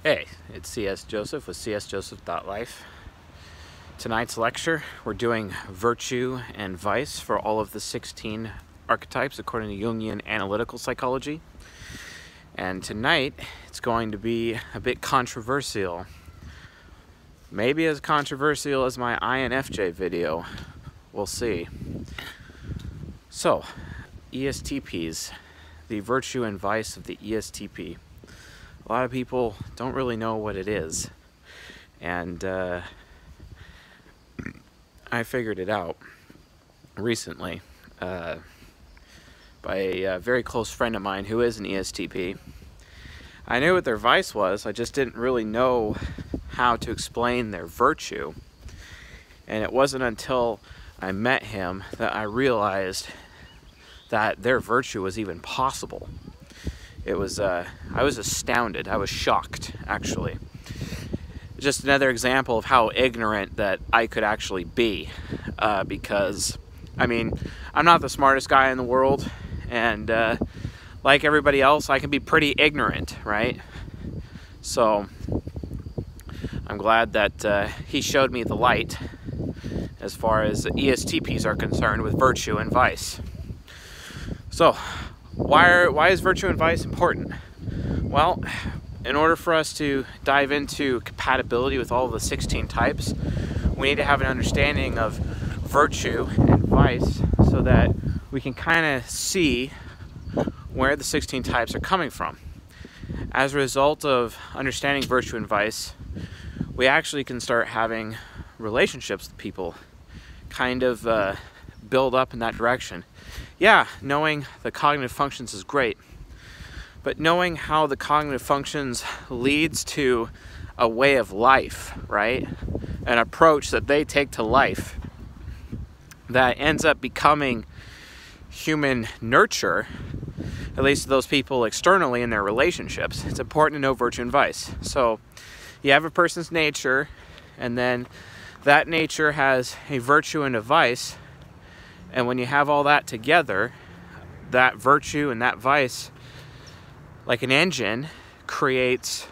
Hey, it's CS Joseph with csjoseph.life. Tonight's lecture, we're doing virtue and vice for all of the 16 archetypes according to Jungian analytical psychology. And tonight, it's going to be a bit controversial. Maybe as controversial as my INFJ video. We'll see. So, ESTPs, the virtue and vice of the ESTP. A lot of people don't really know what it is, and I figured it out recently by a very close friend of mine who is an ESTP. I knew what their vice was, I just didn't really know how to explain their virtue, and it wasn't until I met him that I realized that their virtue was even possible. It was, I was astounded, I was shocked, actually. Just another example of how ignorant that I could actually be, because, I mean, I'm not the smartest guy in the world, and like everybody else, I can be pretty ignorant, right? So, I'm glad that he showed me the light as far as ESTPs are concerned with virtue and vice. So, why is virtue and vice important? Well, in order for us to dive into compatibility with all of the 16 types, we need to have an understanding of virtue and vice so that we can kind of see where the 16 types are coming from. As a result of understanding virtue and vice, we actually can start having relationships with people, kind of build up in that direction. Yeah, knowing the cognitive functions is great, but knowing how the cognitive functions leads to a way of life, right? An approach that they take to life that ends up becoming human nurture, at least to those people externally in their relationships. It's important to know virtue and vice. So you have a person's nature, and then that nature has a virtue and a vice. And when you have all that together, that virtue and that vice, like an engine, creates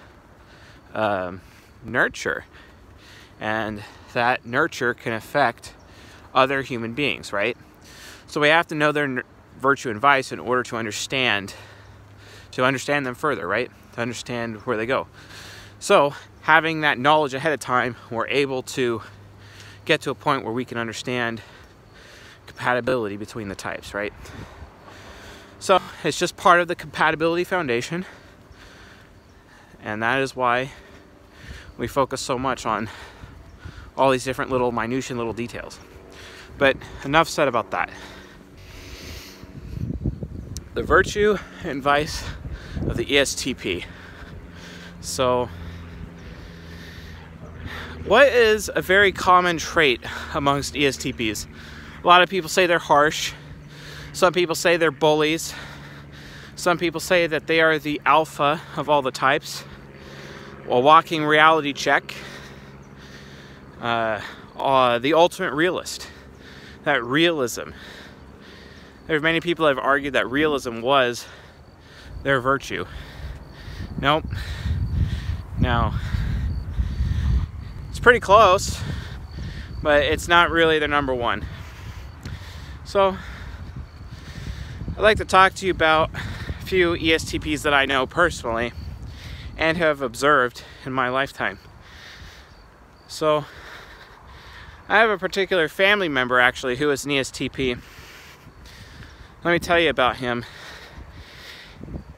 nurture. And that nurture can affect other human beings, right? So we have to know their virtue and vice in order to understand them further, right? To understand where they go. So having that knowledge ahead of time, we're able to get to a point where we can understand compatibility between the types, right? So it's just part of the compatibility foundation, and that is why we focus so much on all these different little minutiae little details. But enough said about that. The virtue and vice of the ESTP. So what is a very common trait amongst ESTPs? A lot of people say they're harsh. Some people say they're bullies. Some people say that they are the alpha of all the types. A walking reality check. The ultimate realist. That realism. There are many people that have argued that realism was their virtue. Nope. No. It's pretty close, but it's not really their number one. So, I'd like to talk to you about a few ESTPs that I know personally and have observed in my lifetime. So, I have a particular family member actually who is an ESTP. Let me tell you about him.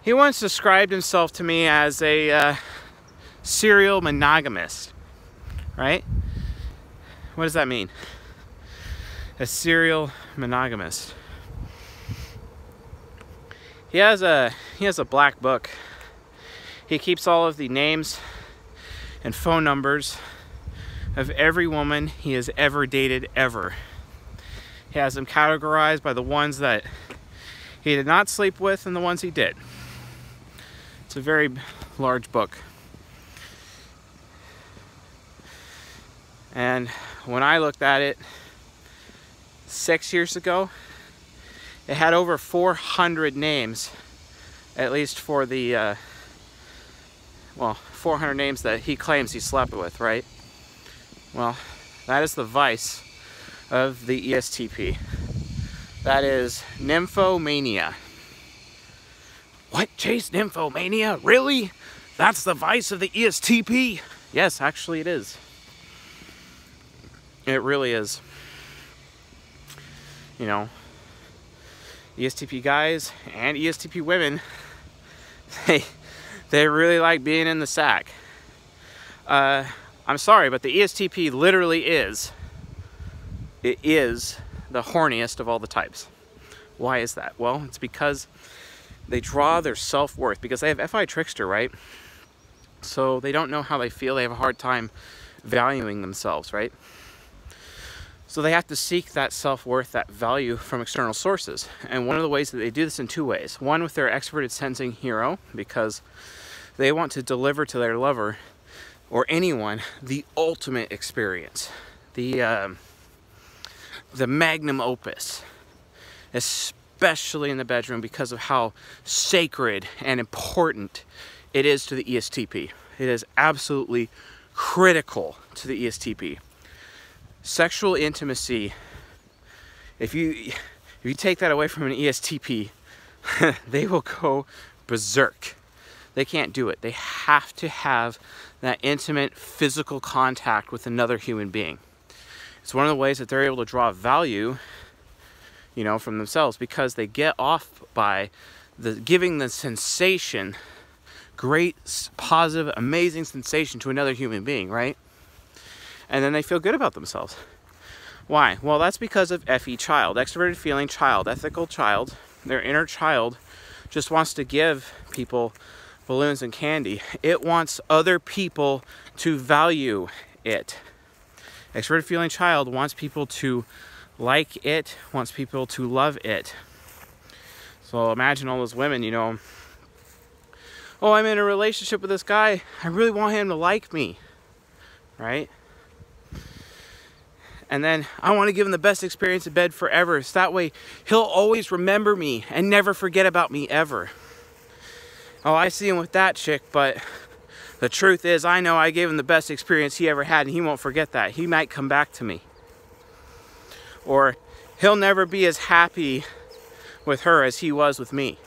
He once described himself to me as a serial monogamist, right? What does that mean? A serial monogamist. He has a black book. He keeps all of the names and phone numbers of every woman he has ever dated ever. He has them categorized by the ones that he did not sleep with and the ones he did. It's a very large book. And when I looked at it 6 years ago, it had over 400 names, at least for the well, 400 names that he claims he slept with, right? Well, that is the vice of the ESTP. That is nymphomania. What, Chase? Nymphomania? Really? That's the vice of the ESTP? Yes, actually it is. It really is. You know, ESTP guys and ESTP women, they really like being in the sack. I'm sorry, but the ESTP literally is the horniest of all the types. Why is that? Well, it's because they draw their self-worth, because they have FI trickster, right? So they don't know how they feel. They have a hard time valuing themselves, right? So they have to seek that self-worth, that value from external sources. And one of the ways that they do this in two ways. One, with their extroverted sensing hero, because they want to deliver to their lover or anyone the ultimate experience, the magnum opus, especially in the bedroom, because of how sacred and important it is to the ESTP. It is absolutely critical to the ESTP. Sexual intimacy, if you take that away from an ESTP, they will go berserk. They can't do it. They have to have that intimate physical contact with another human being. It's one of the ways that they're able to draw value, you know, from themselves, because they get off by giving the sensation, great, positive, amazing sensation to another human being, right? And then they feel good about themselves. Why? Well, that's because of FE child, extroverted feeling child, ethical child. Their inner child just wants to give people balloons and candy. It wants other people to value it. Extroverted feeling child wants people to like it, wants people to love it. So imagine all those women, you know, oh, I'm in a relationship with this guy. I really want him to like me, right? And then I want to give him the best experience in bed forever, so that way he'll always remember me and never forget about me ever. Oh, I see him with that chick, but the truth is I know I gave him the best experience he ever had, and he won't forget that. He might come back to me. Or he'll never be as happy with her as he was with me,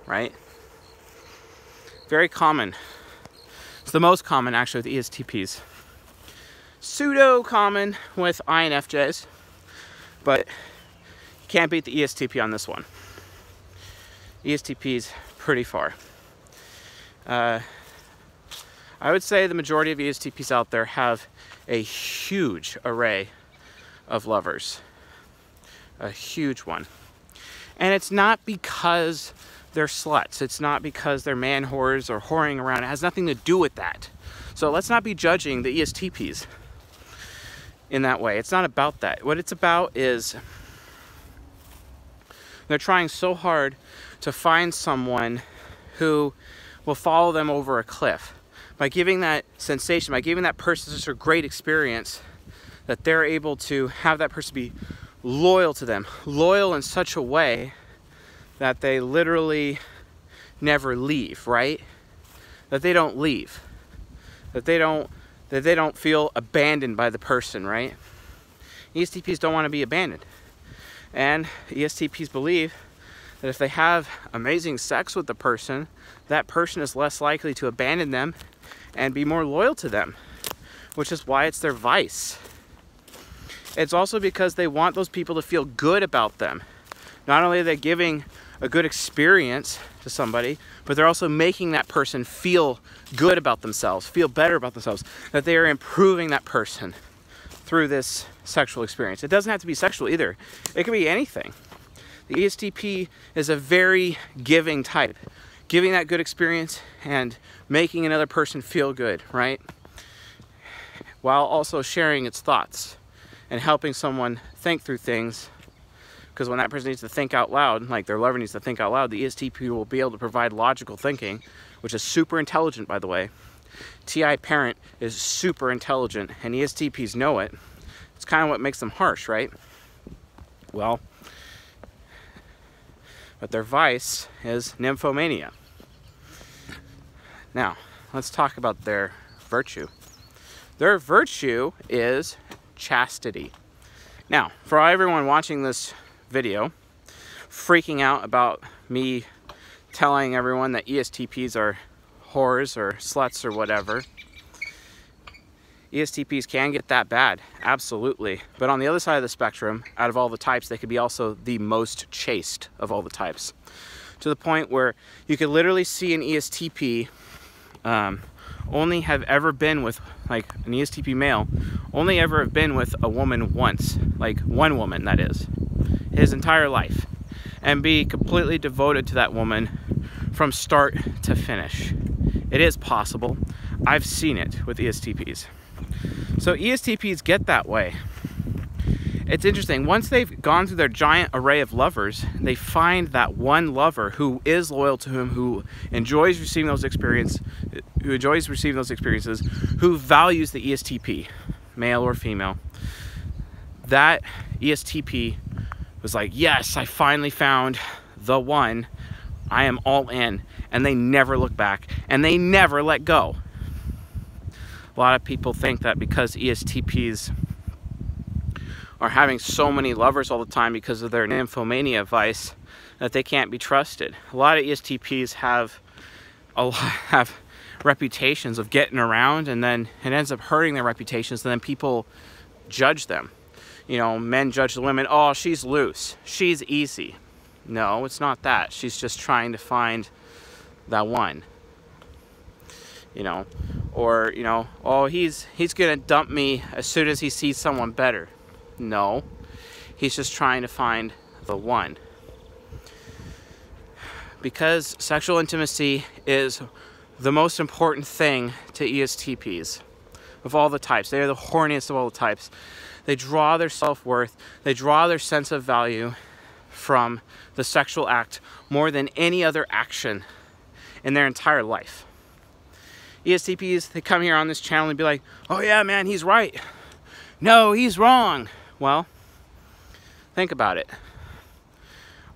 right? Very common. It's the most common, actually, with ESTPs. Pseudo common with INFJs, but you can't beat the ESTP on this one. ESTP's pretty far. I would say the majority of ESTPs out there have a huge array of lovers. A huge one. And it's not because they're sluts. It's not because they're man whores or whoring around. It has nothing to do with that. So let's not be judging the ESTPs in that way. It's not about that. What it's about is they're trying so hard to find someone who will follow them over a cliff. By giving that sensation, by giving that person such a great experience, that they're able to have that person be loyal to them. Loyal in such a way that they literally never leave, right? That they don't leave. That they don't feel abandoned by the person, right? ESTPs don't want to be abandoned. And ESTPs believe that if they have amazing sex with the person, that person is less likely to abandon them and be more loyal to them, which is why it's their vice. It's also because they want those people to feel good about them. Not only are they giving a good experience to somebody, but they're also making that person feel good about themselves, feel better about themselves, that they are improving that person through this sexual experience. It doesn't have to be sexual either. It can be anything. The ESTP is a very giving type. Giving that good experience and making another person feel good, right? While also sharing its thoughts and helping someone think through things. Because when that person needs to think out loud, like their lover needs to think out loud, the ESTP will be able to provide logical thinking, which is super intelligent, by the way. TI parent is super intelligent, and ESTPs know it. It's kind of what makes them harsh, right? Well, but their vice is nymphomania. Now, let's talk about their virtue. Their virtue is chastity. Now, for everyone watching this video, freaking out about me telling everyone that ESTPs are whores or sluts or whatever, ESTPs can get that bad, absolutely. But on the other side of the spectrum, out of all the types, they could be also the most chaste of all the types. To the point where you could literally see an ESTP only have ever been with, like an ESTP male, only ever have been with a woman once, like one woman that is, his entire life, and be completely devoted to that woman from start to finish. It is possible. I've seen it with ESTPs. So ESTPs get that way. It's interesting. Once they've gone through their giant array of lovers, they find that one lover who is loyal to him, who enjoys receiving those experiences, who values the ESTP, male or female. That ESTP was like, yes, I finally found the one. I am all in. And they never look back, and they never let go. A lot of people think that because ESTPs are having so many lovers all the time because of their nymphomania vice, that they can't be trusted. A lot of ESTPs have reputations of getting around, and then it ends up hurting their reputations, and then people judge them. You know, men judge the women, oh, she's loose, she's easy. No, it's not that. She's just trying to find that one. You know, or, you know, oh, he's gonna dump me as soon as he sees someone better. No, he's just trying to find the one. Because sexual intimacy is the most important thing to ESTPs of all the types. They are the horniest of all the types. They draw their self-worth, they draw their sense of value from the sexual act more than any other action in their entire life. ESTPs, they come here on this channel and be like, oh yeah, man, he's right. No, he's wrong. Well, think about it.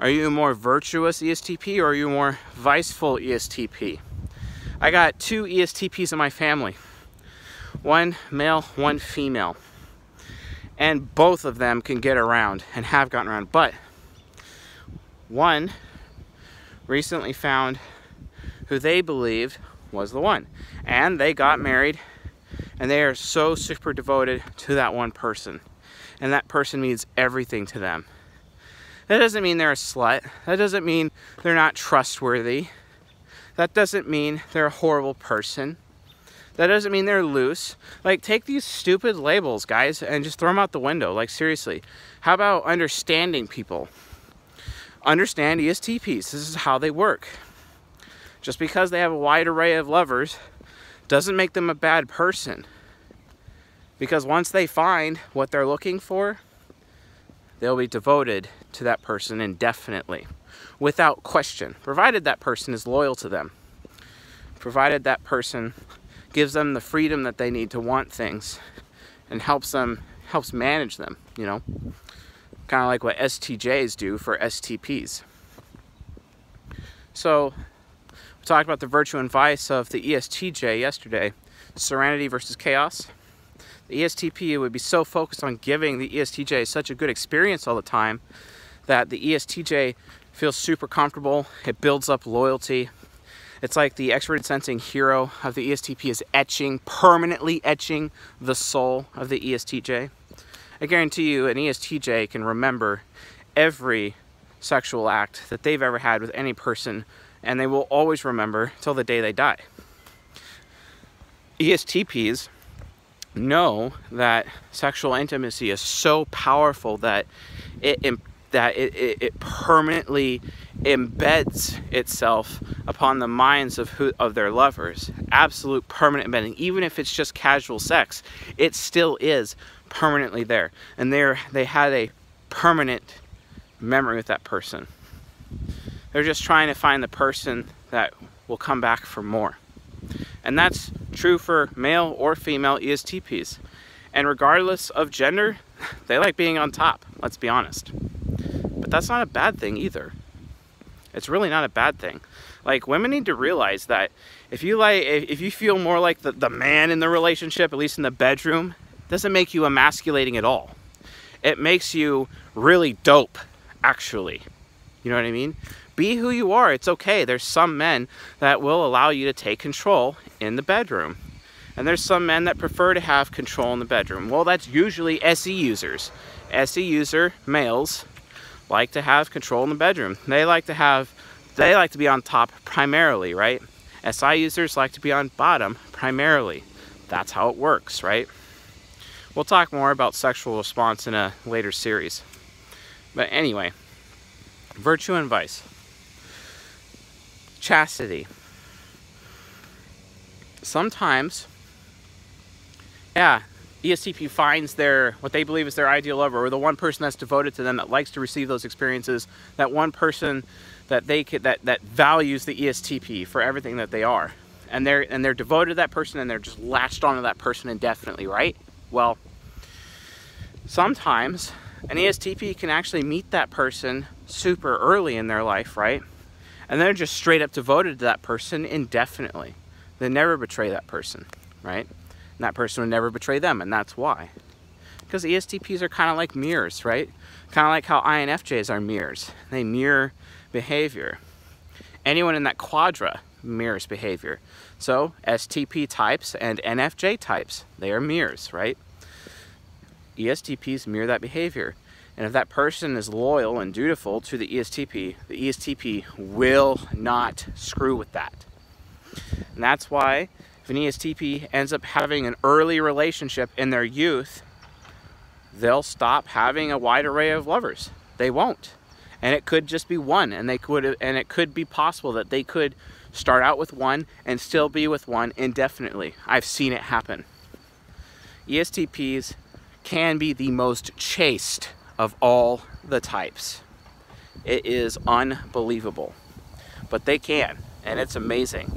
Are you a more virtuous ESTP, or are you a more viceful ESTP? I got 2 ESTPs in my family. One male, one female. And both of them can get around and have gotten around. But one recently found who they believed was the one. And they got married, and they are so super devoted to that one person. And that person means everything to them. That doesn't mean they're a slut. That doesn't mean they're not trustworthy. That doesn't mean they're a horrible person. That doesn't mean they're loose. Like, take these stupid labels, guys, and just throw them out the window. Like, seriously. How about understanding people? Understand ESTPs. This is how they work. Just because they have a wide array of lovers doesn't make them a bad person. Because once they find what they're looking for, they'll be devoted to that person indefinitely, without question, provided that person is loyal to them, provided that person gives them the freedom that they need to want things and helps manage them, you know, kind of like what STJs do for STPs. So we talked about the virtue and vice of the ESTJ yesterday, serenity versus chaos. The ESTP would be so focused on giving the ESTJ such a good experience all the time that the ESTJ feels super comfortable. It builds up loyalty. It's like the extroverted sensing hero of the ESTP is permanently etching the soul of the ESTJ. I guarantee you an ESTJ can remember every sexual act that they've ever had with any person, and they will always remember till the day they die. ESTPs know that sexual intimacy is so powerful that it permanently embeds itself upon the minds of their lovers. Absolute permanent embedding. Even if it's just casual sex, it still is permanently there. And they had a permanent memory with that person. They're just trying to find the person that will come back for more. And that's true for male or female ESTPs. And regardless of gender, they like being on top, let's be honest. But that's not a bad thing either. It's really not a bad thing. Like, women need to realize that If you feel more like the man in the relationship, at least in the bedroom, it doesn't make you emasculating at all. It makes you really dope, actually. You know what I mean? Be who you are. It's okay. There's some men that will allow you to take control in the bedroom. And there's some men that prefer to have control in the bedroom. Well, that's usually SE users. SE user males like to have control in the bedroom. They like to be on top primarily, right? SI users like to be on bottom primarily. That's how it works, right? We'll talk more about sexual response in a later series. But anyway, virtue and vice. Chastity. Sometimes, yeah, ESTP finds what they believe is their ideal lover, or the one person that's devoted to them, that likes to receive those experiences, that one person that that values the ESTP for everything that they are, and they're devoted to that person, and they're just latched onto that person indefinitely, right? Well, sometimes an ESTP can actually meet that person super early in their life, right? And they're just straight up devoted to that person indefinitely. They never betray that person, right? And that person would never betray them, and that's why. Because ESTPs are kind of like mirrors, right? Kind of like how INFJs are mirrors. They mirror behavior. Anyone in that quadra mirrors behavior. So STP types and NFJ types, they are mirrors, right? ESTPs mirror that behavior. And if that person is loyal and dutiful to the ESTP will not screw with that. And that's why if an ESTP ends up having an early relationship in their youth, they'll stop having a wide array of lovers. They won't. And it could just be one, and it could be possible that they could start out with one and still be with one indefinitely. I've seen it happen. ESTPs can be the most chaste of all the types. It is unbelievable, but they can, and it's amazing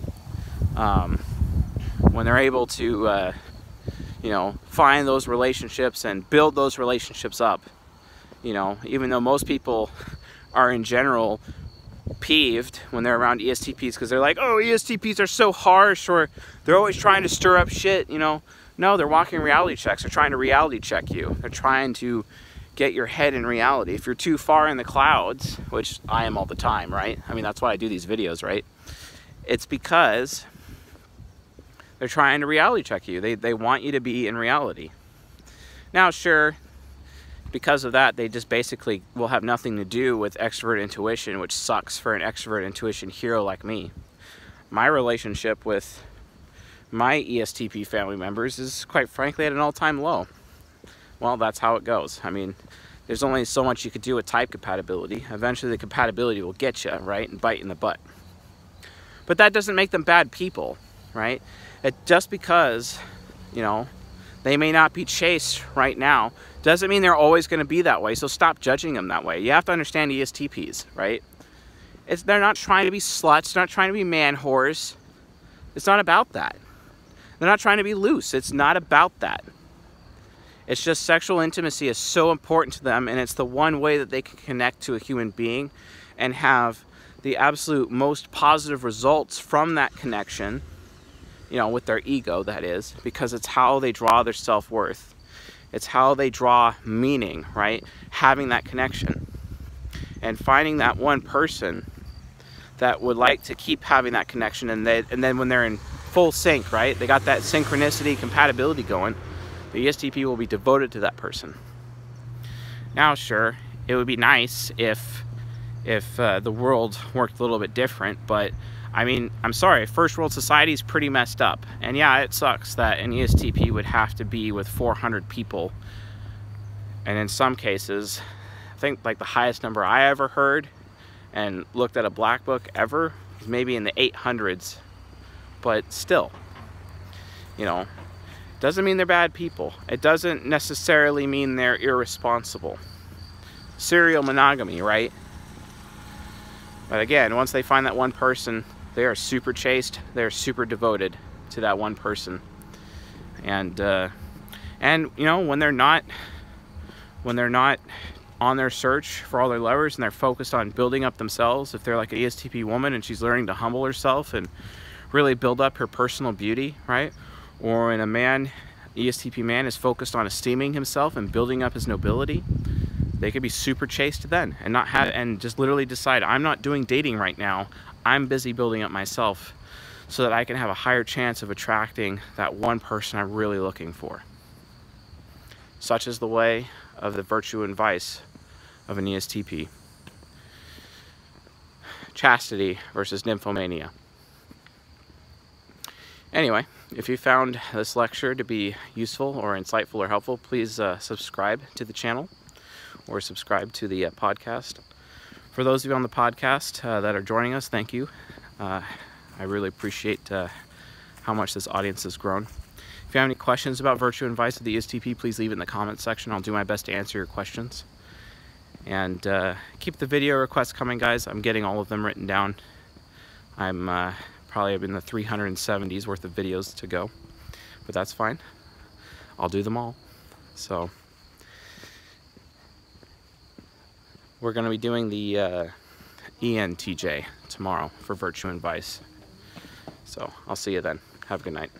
when they're able to you know, find those relationships and build those relationships up. You know, even though most people are in general peeved when they're around ESTPs because they're like, oh, ESTPs are so harsh, or they're always trying to stir up shit, you know. No, they're walking reality checks. They're trying to reality check you. They're trying to get your head in reality. If you're too far in the clouds, which I am all the time, right? I mean, that's why I do these videos, right? It's because they're trying to reality check you. They want you to be in reality. Now, sure, because of that, they just basically will have nothing to do with extrovert intuition, which sucks for an extrovert intuition hero like me. My relationship with my ESTP family members is, quite frankly, at an all-time low. Well, that's how it goes. I mean, there's only so much you could do with type compatibility. Eventually the compatibility will get you, right, and bite in the butt. But that doesn't make them bad people, right? Just because, you know, they may not be chaste right now doesn't mean they're always going to be that way. So stop judging them that way. You have to understand ESTPs, right? They're not trying to be sluts. They're not trying to be man whores. It's not about that. They're not trying to be loose. It's not about that. It's just sexual intimacy is so important to them, and it's the one way that they can connect to a human being and have the absolute most positive results from that connection, you know, with their ego, that is, because it's how they draw their self-worth. It's how they draw meaning, right? Having that connection and finding that one person that would like to keep having that connection, and then when they're in full sync, right? They got that synchronicity, compatibility going. The ESTP will be devoted to that person. Now, sure, it would be nice if the world worked a little bit different, but I mean, I'm sorry, first world society is pretty messed up. And yeah, it sucks that an ESTP would have to be with 400 people. And in some cases, I think like the highest number I ever heard and looked at a black book ever was maybe in the 800s. But still, you know, doesn't mean they're bad people. It doesn't necessarily mean they're irresponsible. Serial monogamy, right? But again, once they find that one person, they are super chaste. They're super devoted to that one person. And you know, when they're not on their search for all their lovers and they're focused on building up themselves, if they're like an ESTP woman and she's learning to humble herself and really build up her personal beauty, right? Or when a man, ESTP man, is focused on esteeming himself and building up his nobility, they could be super chaste then and not have, and just literally decide, I'm not doing dating right now. I'm busy building up myself so that I can have a higher chance of attracting that one person I'm really looking for. Such is the way of the virtue and vice of an ESTP. Chastity versus nymphomania. Anyway, if you found this lecture to be useful or insightful or helpful, please subscribe to the channel or subscribe to the podcast. For those of you on the podcast that are joining us, thank you. I really appreciate how much this audience has grown. If you have any questions about virtue and vice of the ESTP, please leave it in the comments section. I'll do my best to answer your questions. And keep the video requests coming, guys. I'm getting all of them written down. I'm probably in the 370s worth of videos to go, but that's fine. I'll do them all. So we're going to be doing the ENTJ tomorrow for virtue and vice. So I'll see you then. Have a good night.